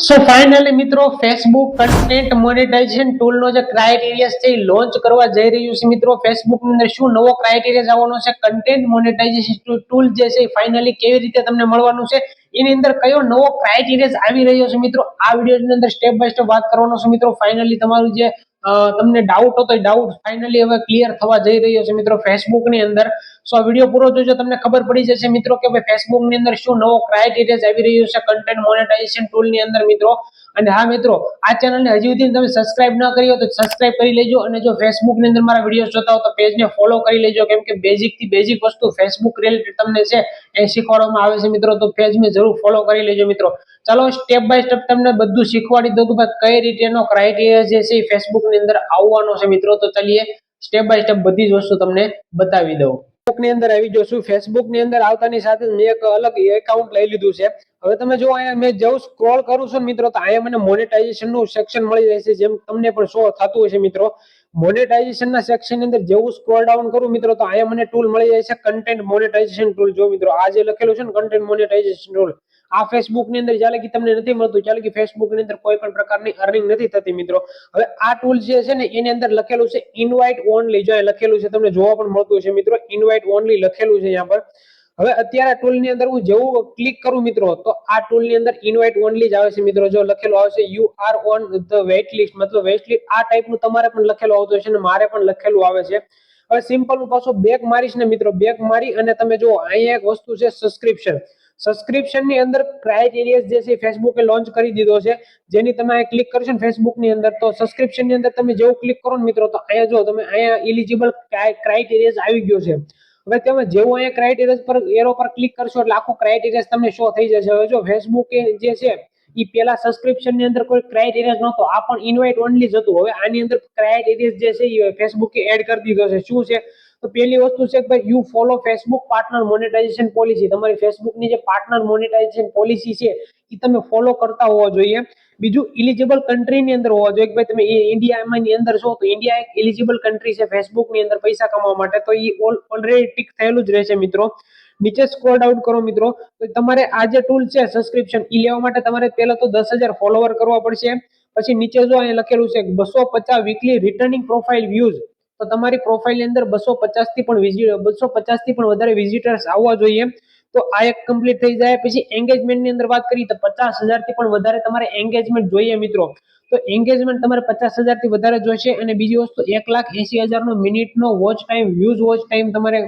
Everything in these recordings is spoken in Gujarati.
સો ફાઇનલી મિત્રો ફેસબુક કન્ટેન્ટ મોનેટાઇઝેશન ટૂલ નો જે ક્રાઇટેરિયા છે એ લોન્ચ કરવા જઈ રહ્યું છે મિત્રો. ફેસબુક ની અંદર શું નવો ક્રાઇટેરિયા આવવાનો છે, કન્ટેન્ટ મોનેટાઇઝેશન ટૂલ જે છે ફાઇનલી કેવી રીતે તમને મળવાનું છે, એની અંદર કયો નવો ક્રાઇટેરિયા આવી રહ્યો છે મિત્રો, આ વિડીયોની અંદર સ્ટેપ બાય સ્ટેપ વાત કરવાનો છે મિત્રો. ફાઇનલી તમારું જે તમને ડાઉટ હતો એ ડાઉટ ફાઇનલી હવે ક્લિયર થવા જઈ રહ્યો છે મિત્રો ફેસબુક ની અંદર. સો આ વિડીયો પૂરો જોજો, તમને ખબર પડી જશે મિત્રો કે ભાઈ ફેસબુક ની અંદર શું નવો ક્રાઇટેરિયા આવી રહ્યો છે કન્ટેન્ટ મોનેટાઇઝેશન ટૂલ ની અંદર મિત્રો. અને હા મિત્રો, આ ચેનલને હજી સુધી તમે સબસ્ક્રાઇબ ન કરી હોય તો સબસ્ક્રાઇબ કરી લેજો, અને જો ફેસબુક ની અંદર મારા વિડીયો જોતા હો તો પેજને ફોલો કરી લેજો, કેમ કે બેઝિક થી બેઝિક વસ્તુ ફેસબુક રિલેટેડ તમને છે એ શીખવાડવામાં આવે છે મિત્રો. તો પેજને જરૂર ફોલો કરી લેજો મિત્રો. ચાલો સ્ટેપ બાય સ્ટેપ તમને બધું શીખવાડી દઉં કે ભાઈ કઈ રીતેનો ક્રાઇટેરિયા જે છે ફેસબુક ની અંદર આવવાનો છે મિત્રો. તો ચાલીએ સ્ટેપ બાય સ્ટેપ બધી જ વસ્તુ તમને બતાવી દઉં. ફેસબુક ની અંદર આવી જશું. ફેસબુક ની અંદર આવતાની સાથે મેં એક અલગ એકાઉન્ટ લઈ લીધું છે. હવે તમે જો અહીંયા મેં જેવું સ્ક્રોલ કરું છું મિત્રો તો અહીંયા મને મોનેટાઇઝેશન નું સેક્શન મળી રહેશે, જેમ તમને પણ શો થતું હશે મિત્રો. મોનેટાઇઝેશન ના સેક્શન ની અંદર જેવું સ્ક્રોલ ડાઉન કરું મિત્રો તો અહીંયા મને ટૂલ મળી જાય છે કન્ટેન્ટ મોનેટાઇઝેશન ટૂલ. જો મિત્રો આ જે લખેલું છે ને કન્ટેન્ટ મોનેટાઇઝેશન ટૂલ, આ ફેસબુક ની અંદર ચાલે કે તમને નથી મળતું, ચાલે કે ફેસબુક ની અંદર કોઈ પણ પ્રકારની અર્નિંગ નથી થતી મિત્રો. હવે આ ટૂલ જે છે ને એની અંદર લખેલું છે ઇનવાઇટ ઓનલી, જો લખેલું છે તમને જોવા પણ મળતું છે મિત્રો, ઇનવાઇટ ઓનલી લખેલું છે અહીંયા પર. હવે અત્યારે ટૂલ ની અંદર હું જેવું ક્લિક કરું મિત્રો તો આ ટૂલ ની અંદર ઇનવાઇટ ઓનલી જ આવે છે મિત્રો. જો લખેલું આવશે you are on the wait list, મતલબ વેઇટ લિસ્ટ આ ટાઈપનું તમારે પણ લખેલું આવતું હશે ને મારે પણ લખેલું આવે છે. હવે સિમ્પલ હું પાછો બેક મારીશ ને મિત્રો, બેક મારી અને તમે જો અહીંયા એક વસ્તુ છે સબસ્ક્રિપ્શન. સબસ્ક્રિપ્શન ની અંદર ક્રાઇટેરિયા જે છે ફેસબુકે લોન્ચ કરી દીધો છે, જેની તમે અહીં ક્લિક કરશો ને ફેસબુક ની અંદર તો સબસ્ક્રિપ્શન ની અંદર તમે જેવું ક્લિક કરો ને મિત્રો તો અહીંયા જો તમે અહીંયા ઇલિજિબલ ક્રાઇટેરિયા આવી ગયો છે. હવે તમે જેવું અહીંયા ક્રાઇટેરિયા પર એરો પર ક્લિક કરશો એટલે આખું ક્રાઇટેરિયા તમને શો થઈ જશે. હવે જો ફેસબુક જે છે એ પેલા સબસ્ક્રિપ્શન ની અંદર કોઈ ક્રાઇટેરિયા નહોતો, આ પણ ઇનવાઇટ ઓનલી જ હતું. હવે આની અંદર ક્રાઇટેરિયા જે છે એ ફેસબુકે એડ કરી દીધો છે. શું છે તો પહેલી વસ્તુ છે કે ભાઈ you follow Facebook partner monetisation policy. તમારી ફેસબુકની જે પાર્ટનર મોનેટાઇઝેશન પોલિસી છે એ તમે ફોલો કરતા હોવા જોઈએ. બીજું ઇલિજિબલ કન્ટ્રી ની અંદર હોવા જોઈએ કે ભાઈ તમે ઇન્ડિયામાં ની અંદર છો તો ઇન્ડિયા એક ઇલિજિબલ કન્ટ્રી છે ફેસબુક ની અંદર પૈસા કમાવા માટે, તો એ ઓલરેડી ટિક થયેલું જ રહેશે મિત્રો. નીચે સ્ક્રોલ ડાઉન કરો મિત્રો તો તમારે આ જે ટૂલ છે સબસ્ક્રિપ્શન એ લેવા માટે તમારે પહેલા તો 10,000 ફોલોવર કરવા પડશે. પછી નીચે જો અહીંયા લખેલું છે 250 વીકલી રિટર્નિંગ પ્રોફાઇલ વ્યૂઝ, તો તમારી પ્રોફાઇલ ની અંદર 250 થી પણ વધારે વિઝિટર્સ આવવા જોઈએ. તો આ એક કમ્પ્લીટ થઈ જાય. પછી એંગેજમેન્ટ ની અંદર વાત કરીએ તો 50,000 થી પણ વધારે તમારે એંગેજમેન્ટ જોઈએ મિત્રો. તો એંગેજમેન્ટ તમારે 50,000 થી વધારે જોઈશે. અને બીજી વસ્તુ 1,80,000 નો મિનિટનો watch time, views watch time તમારે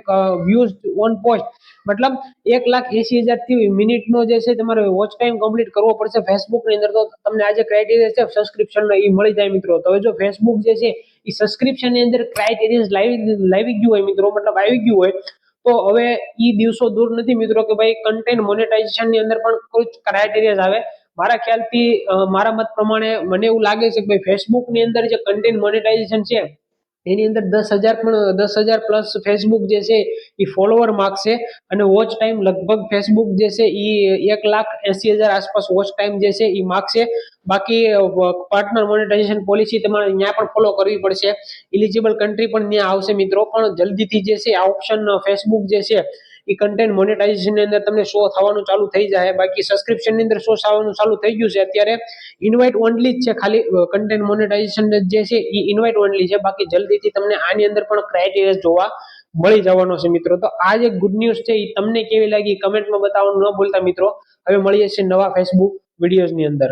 વ્યૂઝ ઓન પોસ્ટ, મતલબ 1,80,000 થી મિનિટનો જે છે તમારે વોચ ટાઈમ કમ્પ્લીટ કરવો પડશે ફેસબુક ની અંદર. તો તમને આ જે ક્રાઇટેરિયા છે સબસ્ક્રિપ્શન નો એ મળી જાય મિત્રો. તો હવે જો ફેસબુક જે છે એ સબસ્ક્રિપ્શન ની અંદર ક્રાઇટેરિયા લાવી ગયું હોય મિત્રો, મતલબ આવી ગયું હોય તો હવે ઈ દિવસો દૂર નથી મિત્રો કે ભાઈ કન્ટેન્ટ મોનેટાઇઝેશન ની અંદર પણ કોઈ ક્રાઇટેરિયા આવે. મારા ખ્યાલથી મારા મત પ્રમાણે મને એવું લાગે છે કે ભાઈ ફેસબુક ની અંદર જે કન્ટેન્ટ મોનેટાઇઝેશન છે એની અંદર 10,000 પ્લસ ફેસબુક જે છે એ ફોલોવર માગશે. અને વોચ ટાઈમ લગભગ ફેસબુક જે છે એ 1,80,000 આસપાસ વોચ ટાઈમ જે છે એ માગશે. બાકી પાર્ટનર મોનેટાઇઝેશન પોલિસી તમારે ત્યાં પણ ફોલો કરવી પડશે. ઇલિજિબલ કન્ટ્રી પણ ત્યાં આવશે મિત્રો. પણ જલ્દીથી જે છે આ ઓપ્શન ફેસબુક જે છે એ કન્ટેન્ટ મોનેટાઇઝેશન ની અંદર તમને શો થવાનું ચાલુ થઈ જાય. બાકી સબસ્ક્રિપ્શન ની અંદર શો થવાનું ચાલુ થઈ ગયું છે અત્યારે. ઇન્વાઇટ ઓનલી જ છે, ખાલી કન્ટેન્ટ મોનેટાઇઝેશન જે છે એ ઇન્વાઇટ ઓનલી છે. બાકી જલ્દીથી તમને આની અંદર પણ ક્રાઇટેરિયા જોવા મળી જવાનો છે મિત્રો. તો આ જે ગુડ ન્યૂઝ છે એ તમને કેવી લાગી કમેન્ટમાં બતાવવાનું ન ભૂલતા મિત્રો. હવે મળીએ છીએ નવા ફેસબુક વિડીયોઝ ની અંદર.